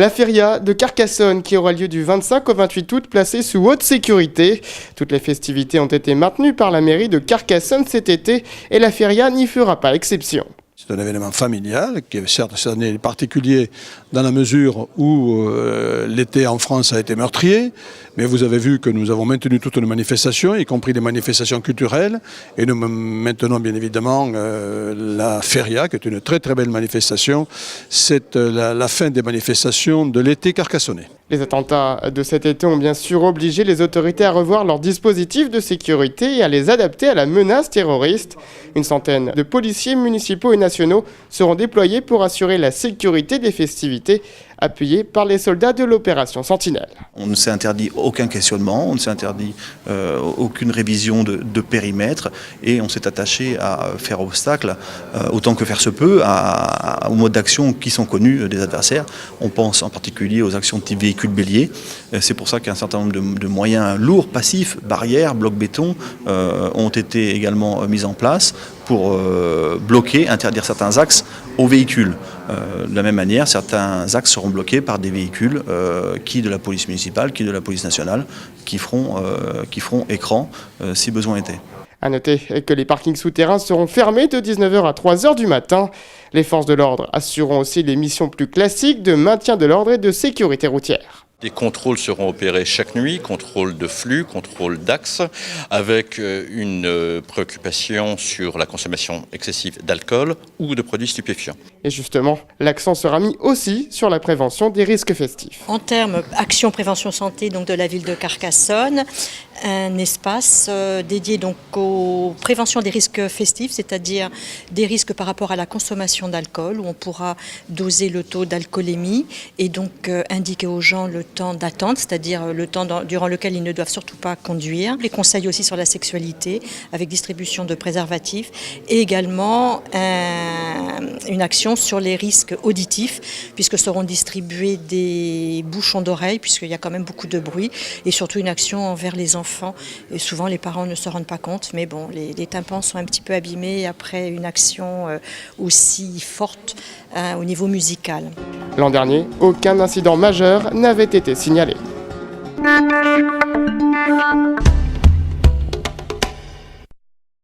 La feria de Carcassonne qui aura lieu du 25 au 28 août placée sous haute sécurité. Toutes les festivités ont été maintenues par la mairie de Carcassonne cet été et la feria n'y fera pas exception. C'est un événement familial qui est certes cette année particulier dans la mesure où l'été en France a été meurtrier, mais vous avez vu que nous avons maintenu toutes nos manifestations, y compris des manifestations culturelles, et nous maintenons bien évidemment la feria, qui est une très très belle manifestation. C'est la fin des manifestations de l'été carcassonnais. Les attentats de cet été ont bien sûr obligé les autorités à revoir leurs dispositifs de sécurité et à les adapter à la menace terroriste. Une centaine de policiers municipaux et nationaux seront déployés pour assurer la sécurité des festivités, appuyés par les soldats de l'opération Sentinelle. On ne s'est interdit aucun questionnement, on ne s'est interdit aucune révision de périmètre et on s'est attaché à faire obstacle, autant que faire se peut, aux modes d'action qui sont connus des adversaires. On pense en particulier aux actions de type véhicule bélier. C'est pour ça qu'un certain nombre de moyens lourds, passifs, barrières, blocs béton ont été également mis en place pour bloquer, interdire certains axes aux véhicules. De la même manière, certains axes seront bloqués par des véhicules qui de la police municipale, qui de la police nationale, qui feront écran si besoin était. A noter que les parkings souterrains seront fermés de 19h à 3h du matin. Les forces de l'ordre assureront aussi les missions plus classiques de maintien de l'ordre et de sécurité routière. Des contrôles seront opérés chaque nuit, contrôle de flux, contrôle d'axe, avec une préoccupation sur la consommation excessive d'alcool ou de produits stupéfiants. Et justement, l'accent sera mis aussi sur la prévention des risques festifs. En termes action prévention santé donc de la ville de Carcassonne, un espace dédié donc aux préventions des risques festifs, c'est-à-dire des risques par rapport à la consommation d'alcool, où on pourra doser le taux d'alcoolémie et donc indiquer aux gens le temps d'attente, c'est-à-dire le temps durant lequel ils ne doivent surtout pas conduire. Les conseils aussi sur la sexualité, avec distribution de préservatifs, et également une action sur les risques auditifs, puisque seront distribués des bouchons d'oreilles, puisqu'il y a quand même beaucoup de bruit, et surtout une action envers les enfants. Et souvent, les parents ne se rendent pas compte, mais bon, les tympans sont un petit peu abîmés après une action aussi forte au niveau musical. L'an dernier, aucun incident majeur n'avait été signalé.